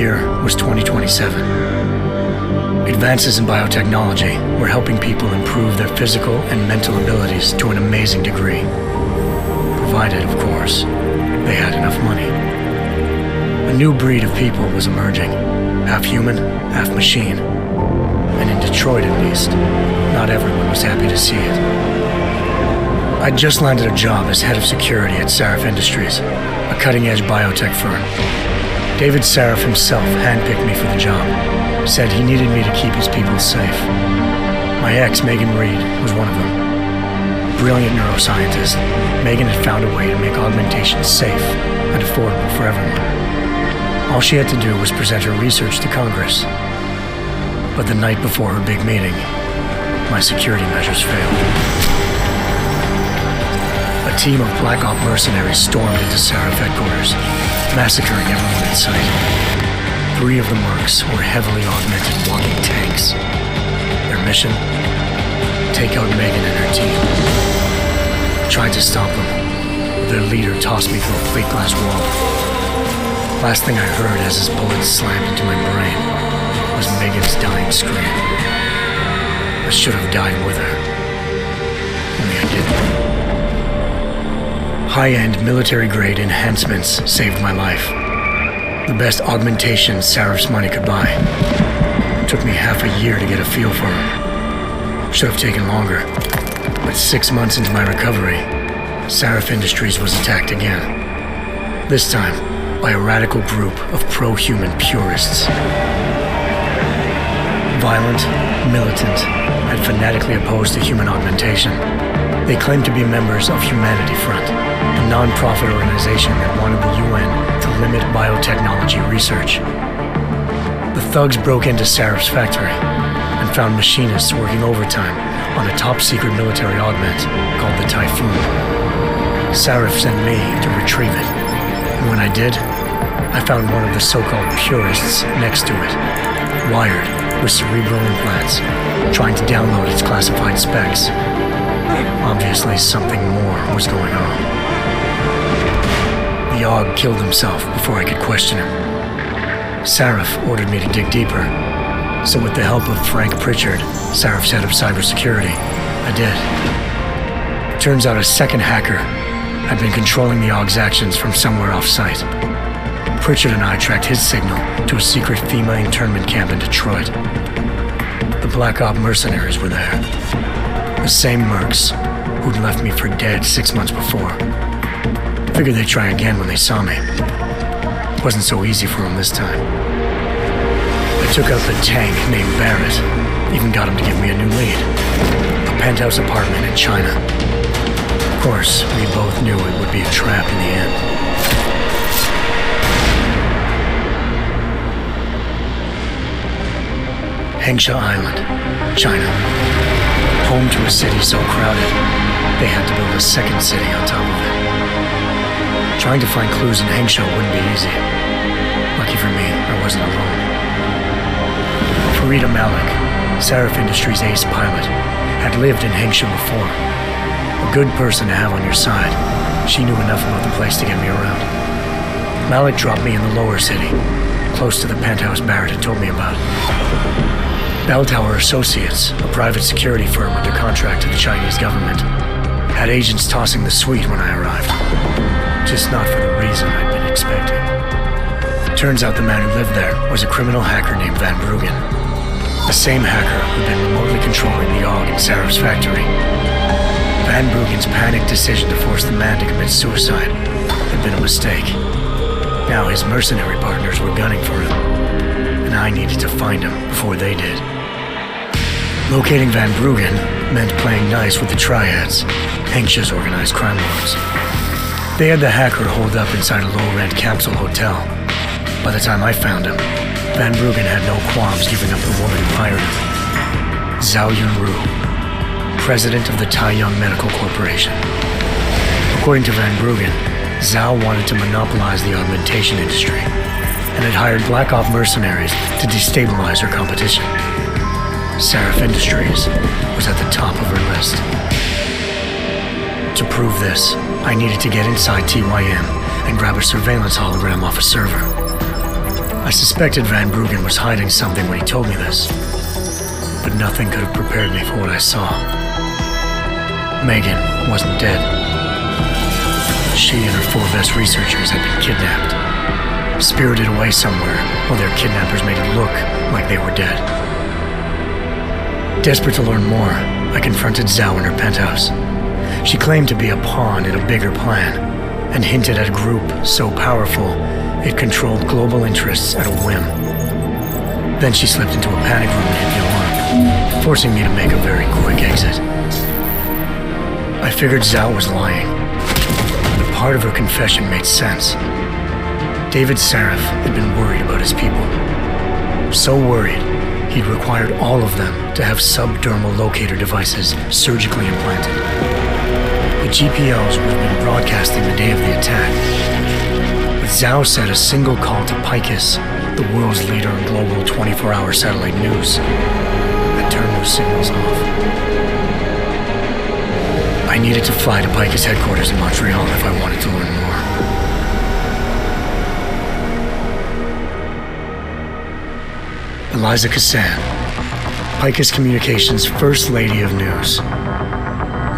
year was 2027. Advances in biotechnology were helping people improve their physical and mental abilities to an amazing degree. Provided, of course, they had enough money. A new breed of people was emerging, half human, half machine. And in Detroit, at least, not everyone was happy to see it. I'd just landed a job as head of security at Sarif Industries, a cutting-edge biotech firm. David Sarif himself handpicked me for the job, said he needed me to keep his people safe. My ex, Megan Reed, was one of them. Brilliant neuroscientist, Megan had found a way to make augmentation safe and affordable for everyone. All she had to do was present her research to Congress. But the night before her big meeting, my security measures failed. A team of Black Op mercenaries stormed into Sarif headquarters, massacring everyone in sight. 3 of the mercs were heavily augmented walking tanks. Their mission? Take out Megan and her team. I tried to stop them, but their leader tossed me through a plate glass wall. Last thing I heard as his bullets slammed into my brain was Megan's dying scream. I should have died with her. Only I didn't. High-end military-grade enhancements saved my life. The best augmentation Sarif's money could buy. It took me half a year to get a feel for them. Should have taken longer. But 6 months into my recovery, Sarif Industries was attacked again. This time, by a radical group of pro-human purists. Violent, militant, and fanatically opposed to human augmentation. They claimed to be members of Humanity Front, a non-profit organization that wanted the UN to limit biotechnology research. The thugs broke into Sarif's factory and found machinists working overtime on a top-secret military augment called the Typhoon. Sarif sent me to retrieve it, and when I did, I found one of the so-called purists next to it, wired with cerebral implants, trying to download its classified specs. Obviously, something more was going on. The AUG killed himself before I could question him. Sarif ordered me to dig deeper, so with the help of Frank Pritchard, Sarif's head of cybersecurity, I did. Turns out a second hacker had been controlling the AUG's actions from somewhere off-site. Pritchard and I tracked his signal to a secret FEMA internment camp in Detroit. The Black Op mercenaries were there. The same mercs who'd left me for dead 6 months before. Figured they'd try again when they saw me. It wasn't so easy for them this time. I took out the tank named Barrett, even got him to give me a new lead. A penthouse apartment in China. Of course, we both knew it would be a trap in the end. Hengsha Island, China. Home to a city so crowded, they had to build a second city on top of it. Trying to find clues in Hengsha wouldn't be easy. Lucky for me, I wasn't alone. Farida Malik, Sarif Industries' ace pilot, had lived in Hengsha before. A good person to have on your side. She knew enough about the place to get me around. Malik dropped me in the lower city, close to the penthouse Barrett had told me about. Bell Tower Associates, a private security firm under contract to the Chinese government, had agents tossing the suite when I arrived. Just not for the reason I'd been expecting. Turns out the man who lived there was a criminal hacker named Van Bruggen. The same hacker who'd been remotely controlling the AUG in Sarif's factory. Van Bruggen's panicked decision to force the man to commit suicide had been a mistake. Now his mercenary partners were gunning for him, and I needed to find him before they did. Locating Van Bruggen meant playing nice with the triads, Hengsha's organized crime lords. They had the hacker holed up inside a low-rent capsule hotel. By the time I found him, Van Bruggen had no qualms giving up the woman who hired him. Zhao Yunru, president of the Taiyang Medical Corporation. According to Van Bruggen, Zhao wanted to monopolize the augmentation industry and had hired Black Op mercenaries to destabilize her competition. Sarif Industries was at the top of her list. To prove this, I needed to get inside TYM and grab a surveillance hologram off a server. I suspected Van Bruggen was hiding something when he told me this, but nothing could have prepared me for what I saw. Megan wasn't dead. She and her 4 best researchers had been kidnapped, spirited away somewhere while their kidnappers made it look like they were dead. Desperate to learn more, I confronted Zhao in her penthouse. She claimed to be a pawn in a bigger plan, and hinted at a group so powerful it controlled global interests at a whim. Then she slipped into a panic room and hit the alarm, forcing me to make a very quick exit. I figured Zhao was lying, but part of her confession made sense. David Sarif had been worried about his people. So worried, he'd required all of them to have subdermal locator devices surgically implanted. The GPLs would have been broadcasting the day of the attack. But Zhao said a single call to Picus, the world's leader in global 24-hour satellite news, had turned those signals off. I needed to fly to Picus headquarters in Montreal if I wanted to learn more. Eliza Cassan, Picus Communications' First Lady of News.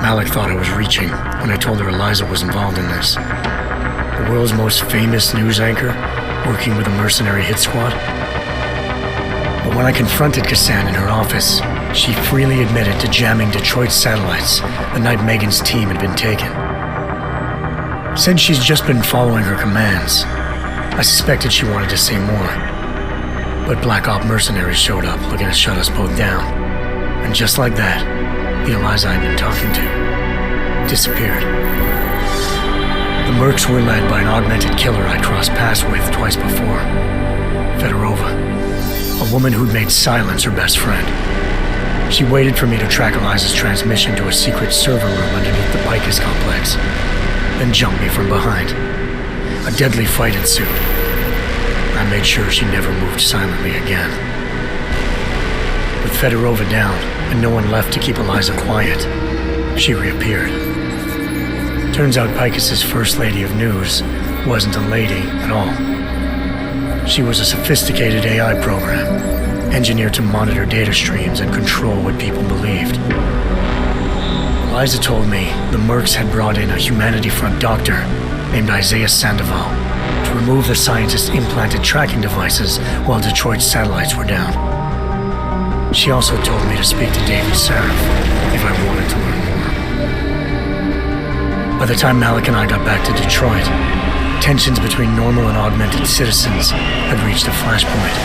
Malik thought I was reaching when I told her Eliza was involved in this. The world's most famous news anchor, working with a mercenary hit squad. But when I confronted Cassan in her office, she freely admitted to jamming Detroit satellites the night Megan's team had been taken. Said she's just been following her commands. I suspected she wanted to say more. But Black Op mercenaries showed up looking to shut us both down. And just like that, the Eliza I'd been talking to disappeared. The mercs were led by an augmented killer I'd crossed paths with twice before, Fedorova, a woman who'd made silence her best friend. She waited for me to track Eliza's transmission to a secret server room underneath the Picus complex, then jumped me from behind. A deadly fight ensued. I made sure she never moved silently again. With Fedorova down, and no one left to keep Eliza quiet, she reappeared. Turns out Picus's First Lady of News wasn't a lady at all. She was a sophisticated AI program, engineered to monitor data streams and control what people believed. Eliza told me the mercs had brought in a Humanity Front doctor named Isaiah Sandoval to remove the scientist's implanted tracking devices while Detroit's satellites were down. She also told me to speak to David Sarif if I wanted to learn more. By the time Malik and I got back to Detroit, tensions between normal and augmented citizens had reached a flashpoint.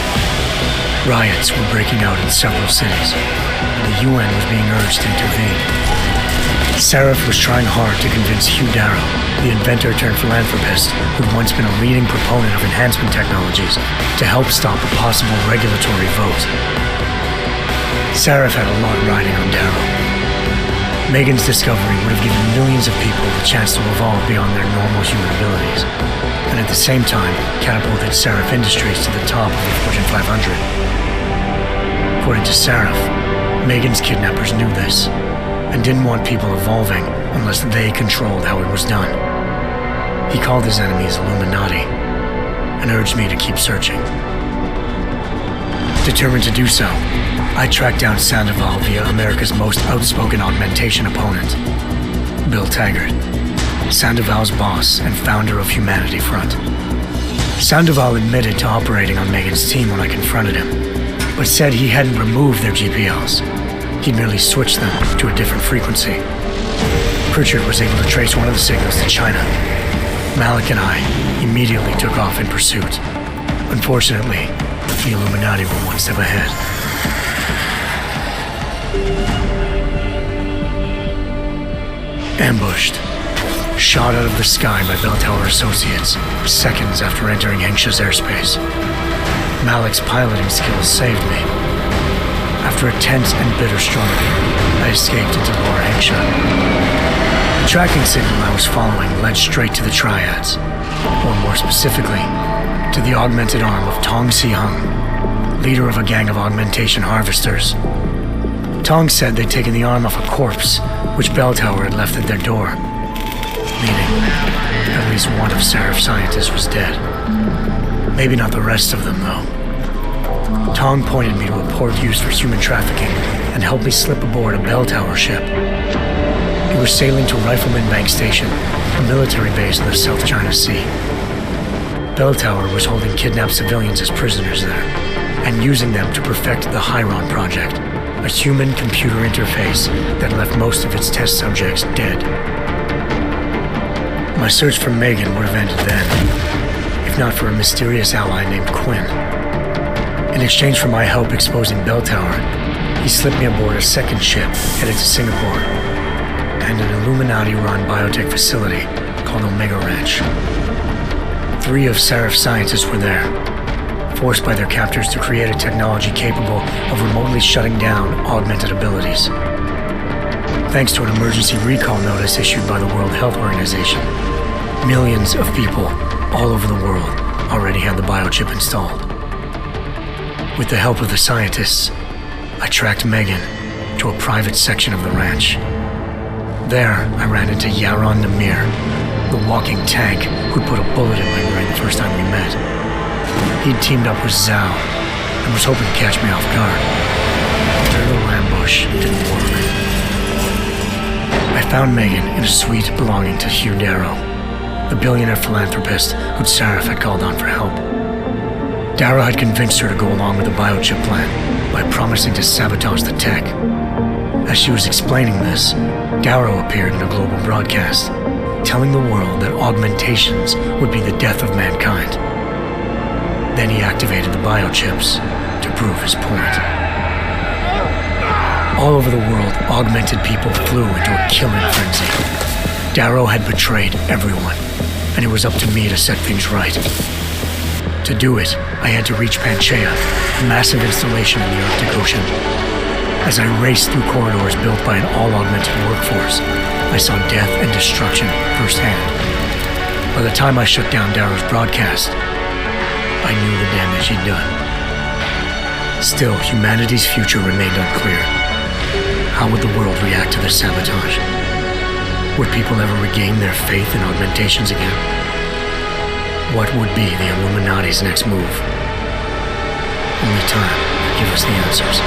Riots were breaking out in several cities, and the UN was being urged to intervene. Sarif was trying hard to convince Hugh Darrow, the inventor-turned-philanthropist who'd once been a leading proponent of enhancement technologies, to help stop a possible regulatory vote. Sarif had a lot riding on Darrow. Megan's discovery would have given millions of people the chance to evolve beyond their normal human abilities, and at the same time catapulted Sarif Industries to the top of the Fortune 500. According to Sarif, Megan's kidnappers knew this, and didn't want people evolving unless they controlled how it was done. He called his enemies Illuminati, and urged me to keep searching. Determined to do so, I tracked down Sandoval via America's most outspoken augmentation opponent, Bill Taggart, Sandoval's boss and founder of Humanity Front. Sandoval admitted to operating on Megan's team when I confronted him, but said he hadn't removed their GPLs. He'd merely switched them to a different frequency. Pritchard was able to trace one of the signals to China. Malik and I immediately took off in pursuit. Unfortunately, the Illuminati were one step ahead. Ambushed. Shot out of the sky by Bell Tower Associates, seconds after entering Hengsha's airspace. Malik's piloting skills saved me. After a tense and bitter struggle, I escaped into Lower Hengsha. The tracking signal I was following led straight to the Triads, or more specifically, to the augmented arm of Tong Si-hung, leader of a gang of augmentation harvesters. Tong said they'd taken the arm off a corpse, which Bell Tower had left at their door, meaning at least one of Sarif's scientists was dead. Maybe not the rest of them, though. Tong pointed me to a port used for human trafficking and helped me slip aboard a bell tower ship. We were sailing to Rifleman Bank Station, a military base in the South China Sea. Bell Tower was holding kidnapped civilians as prisoners there, and using them to perfect the Hyron Project, a human-computer interface that left most of its test subjects dead. My search for Megan would have ended then, if not for a mysterious ally named Quinn. In exchange for my help exposing Bell Tower, he slipped me aboard a second ship headed to Singapore and an Illuminati-run biotech facility called Omega Ranch. 3 of Seraph's scientists were there, forced by their captors to create a technology capable of remotely shutting down augmented abilities. Thanks to an emergency recall notice issued by the World Health Organization, millions of people all over the world already had the biochip installed. With the help of the scientists, I tracked Megan to a private section of the ranch. There, I ran into Yaron Namir, the walking tank who'd put a bullet in my brain the first time we met. He'd teamed up with Zhao and was hoping to catch me off guard. Their little ambush didn't work. I found Megan in a suite belonging to Hugh Darrow, the billionaire philanthropist who Seraph had called on for help. Darrow had convinced her to go along with the biochip plan by promising to sabotage the tech. As she was explaining this, Darrow appeared in a global broadcast, telling the world that augmentations would be the death of mankind. Then he activated the biochips to prove his point. All over the world, augmented people flew into a killing frenzy. Darrow had betrayed everyone, and it was up to me to set things right. To do it, I had to reach Panchaea, a massive installation in the Arctic Ocean. As I raced through corridors built by an all-augmented workforce, I saw death and destruction firsthand. By the time I shut down Darrow's broadcast, I knew the damage he'd done. Still, humanity's future remained unclear. How would the world react to this sabotage? Would people ever regain their faith in augmentations again? What would be the Illuminati's next move? Only time would give us the answers.